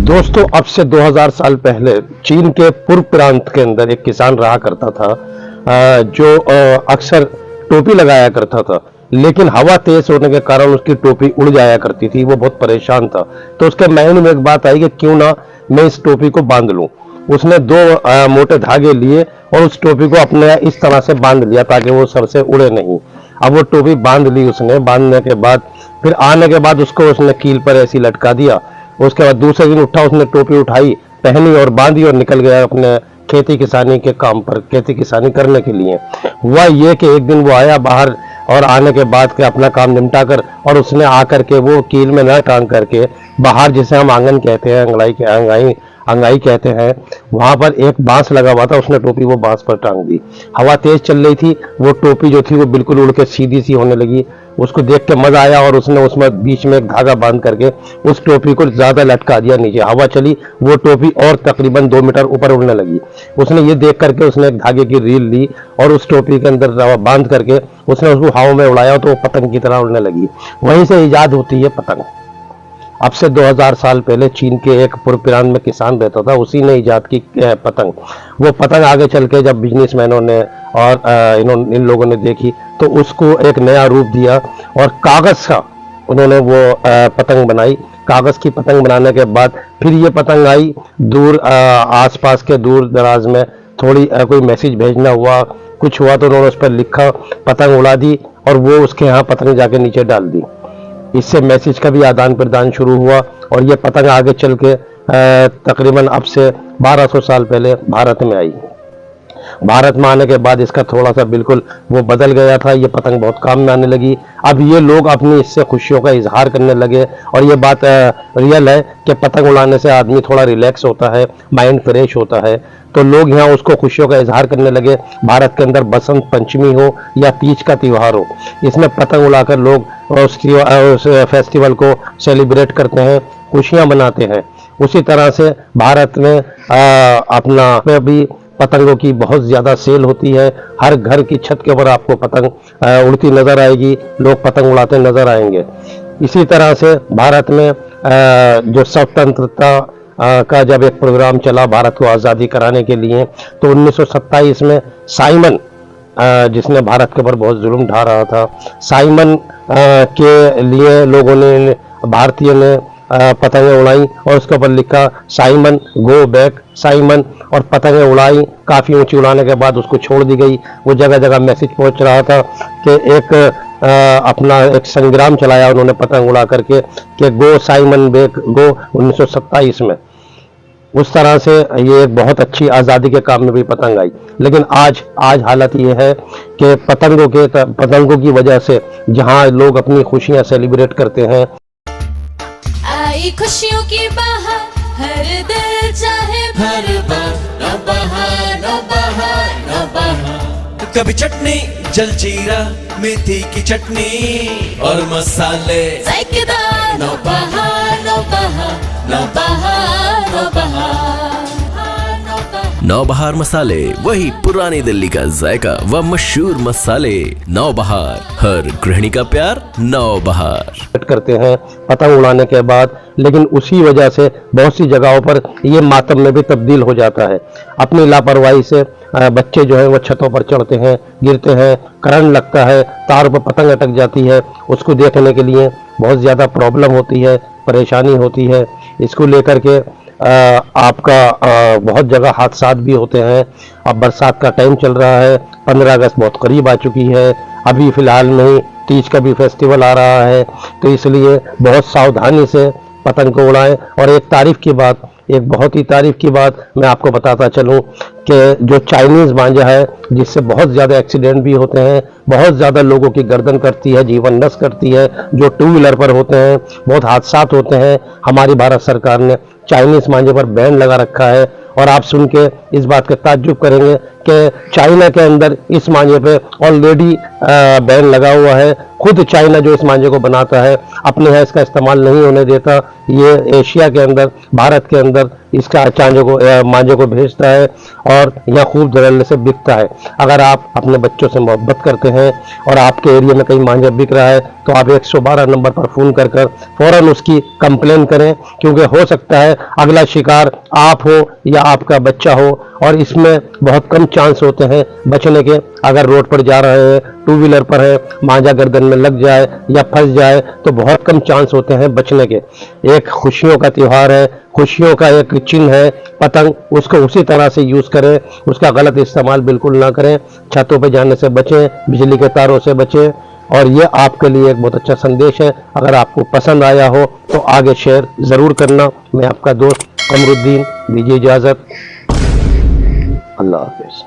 दोस्तों, अब से 2000 साल पहले चीन के पूर्व प्रांत के अंदर एक किसान रहा करता था, जो अक्सर टोपी लगाया करता था। लेकिन हवा तेज होने के कारण उसकी टोपी उड़ जाया करती थी। वो बहुत परेशान था। तो उसके माइंड में एक बात आई कि क्यों ना मैं इस टोपी को बांध लूं। उसने दो मोटे धागे लिए और उस टोपी को अपने इस तरह से बांध लिया ताकि वो सर से उड़े नहीं। अब वो टोपी बांध ली उसने। बांधने के बाद फिर आने के बाद उसको उसने कील पर ऐसी लटका दिया। उसके बाद दूसरे दिन उठा, उसने टोपी उठाई, पहनी और बांधी और निकल गया अपने खेती किसानी के काम पर, खेती किसानी करने के लिए। हुआ ये कि एक दिन वो आया बाहर और आने के बाद के अपना काम निपटा कर और उसने आकर के वो कील में न टांग करके बाहर, जिसे हम आंगन कहते हैं, अंगाई कहते हैं, वहां पर एक बांस लगा हुआ था। उसने टोपी वो बांस पर टांग दी। हवा तेज चल रही थी, वो टोपी जो थी वो बिल्कुल उड़ के सीधी सी होने लगी। उसको देख के मजा आया और उसने उसमें बीच में एक धागा बांध करके उस टोपी को ज्यादा लटका दिया नीचे। हवा चली, वो टोपी और तकरीबन 2 मीटर ऊपर उड़ने लगी। उसने ये देख करके उसने एक धागे की रील ली और उस टोपी के अंदर बांध करके उसने उसको हवा में उड़ाया तो वो पतंग की तरह उड़ने लगी। वहीं से इजाद होती है पतंग। अब से 2000 साल पहले चीन के एक पूर्व प्रांत में किसान रहता था, उसी ने इजाद की पतंग। वो पतंग आगे चल के जब बिजनेसमैनों ने और इन लोगों ने देखी तो उसको एक नया रूप दिया और कागज का उन्होंने वो पतंग बनाई। कागज की पतंग बनाने के बाद फिर ये पतंग आई दूर, आसपास के दूर दराज में थोड़ी कोई मैसेज भेजना हुआ, कुछ हुआ तो उन्होंने उस पर लिखा, पतंग उड़ा दी और वो उसके यहाँ पतंग जाके नीचे डाल दी। इससे मैसेज का भी आदान प्रदान शुरू हुआ और ये पतंग आगे चल के तकरीबन अब से 1200 साल पहले भारत में आई। भारत में आने के बाद इसका थोड़ा सा बिल्कुल वो बदल गया था। ये पतंग बहुत काम में आने लगी। अब ये लोग अपनी इससे खुशियों का इजहार करने लगे और ये बात रियल है कि पतंग उड़ाने से आदमी थोड़ा रिलैक्स होता है, माइंड फ्रेश होता है। तो लोग यहाँ उसको खुशियों का इजहार करने लगे। भारत के अंदर बसंत पंचमी हो या तीज का त्यौहार हो, इसमें पतंग उड़ाकर लोग उस फेस्टिवल को सेलिब्रेट करते हैं, खुशियां मनाते हैं। उसी तरह से भारत में अपना में भी पतंगों की बहुत ज्यादा सेल होती है। हर घर की छत के ऊपर आपको पतंग उड़ती नजर आएगी, लोग पतंग उड़ाते नजर आएंगे। इसी तरह से भारत में जो स्वतंत्रता का जब एक प्रोग्राम चला भारत को आज़ादी कराने के लिए, तो 1927 में साइमन, जिसने भारत के ऊपर बहुत जुल्म ढा रहा था, साइमन के लिए लोगों ने, भारतीय ने पतंगें उड़ाई और उसके ऊपर लिखा साइमन गो बैक, साइमन, और पतंगें उड़ाई। काफी ऊंची उड़ाने के बाद उसको छोड़ दी गई। वो जगह जगह मैसेज पहुंच रहा था कि एक अपना एक संग्राम चलाया उन्होंने पतंग उड़ा करके कि गो साइमन बैक गो, 1927 में। उस तरह से ये एक बहुत अच्छी आज़ादी के काम में भी पतंग आई। लेकिन आज हालत ये है कि पतंगों की वजह से जहां लोग अपनी खुशियां सेलिब्रेट करते हैं, आई खुशियों की बहार, हर दिल चाहे भर भर, न बहार न बहार न बहार। कभी चटनी जलजीरा मेथी की चटनी और मसाले जायकेदार, न बहार न बहार न बहार न बहार। नौबहार मसाले, वही पुरानी दिल्ली का जायका व मशहूर मसाले। नौबहार, हर गृहिणी का प्यार। नौबहार करते हैं पतंग उड़ाने के बाद। लेकिन उसी वजह से बहुत सी जगहों पर ये मातम में भी तब्दील हो जाता है। अपनी लापरवाही से बच्चे जो है वो छतों पर चढ़ते हैं, गिरते हैं, करंट लगता है, तार पर पतंग अटक जाती है। उसको देखने के लिए बहुत ज़्यादा प्रॉब्लम होती है, परेशानी होती है। इसको लेकर के आपका बहुत जगह हादसात भी होते हैं। अब बरसात का टाइम चल रहा है, 15 अगस्त बहुत करीब आ चुकी है। अभी फिलहाल में ही तीज का भी फेस्टिवल आ रहा है, तो इसलिए बहुत सावधानी से पतंग को उड़ाएं। और एक बहुत ही तारीफ की बात मैं आपको बताता चलूं कि जो चाइनीज़ मांझा है, जिससे बहुत ज़्यादा एक्सीडेंट भी होते हैं, बहुत ज़्यादा लोगों की गर्दन करती है, जीवन नष्ट करती है, जो 2 व्हीलर पर होते हैं, बहुत हादसात होते हैं। हमारी भारत सरकार ने चाइनीज़ मांझे पर बैन लगा रखा है। और आप सुन के इस बात का ताज्जुब करेंगे कि चाइना के अंदर इस मांझे पे ऑलरेडी बैन लगा हुआ है। खुद चाइना जो इस मांझे को बनाता है अपने यहाँ इसका इस्तेमाल नहीं होने देता। ये एशिया के अंदर, भारत के अंदर इसका मांझे को भेजता है और यहाँ खूब धड़ल्ले से बिकता है। अगर आप अपने बच्चों से मोहब्बत करते हैं और आपके एरिया में कहीं मांझा बिक रहा है तो आप 112 नंबर पर फ़ोन कर फौरन उसकी कंप्लेन करें, क्योंकि हो सकता है अगला शिकार आप हो या आपका बच्चा हो, और इसमें बहुत कम चांस होते हैं बचने के। अगर रोड पर जा रहे हैं, टू व्हीलर पर है, मांझा गर्दन में लग जाए या फंस जाए तो बहुत कम चांस होते हैं बचने के। एक खुशियों का त्योहार है, खुशियों का एक चिन्ह है पतंग, उसको उसी तरह से यूज करें, उसका गलत इस्तेमाल बिल्कुल ना करें। छतों पे जाने से बचें, बिजली के तारों से बचें, और ये आपके लिए एक बहुत अच्छा संदेश है। अगर आपको पसंद आया हो तो आगे शेयर जरूर करना। मैं आपका दोस्त कमरुद्दीन, दीजिए इजाजत, अल्लाह हाफिज।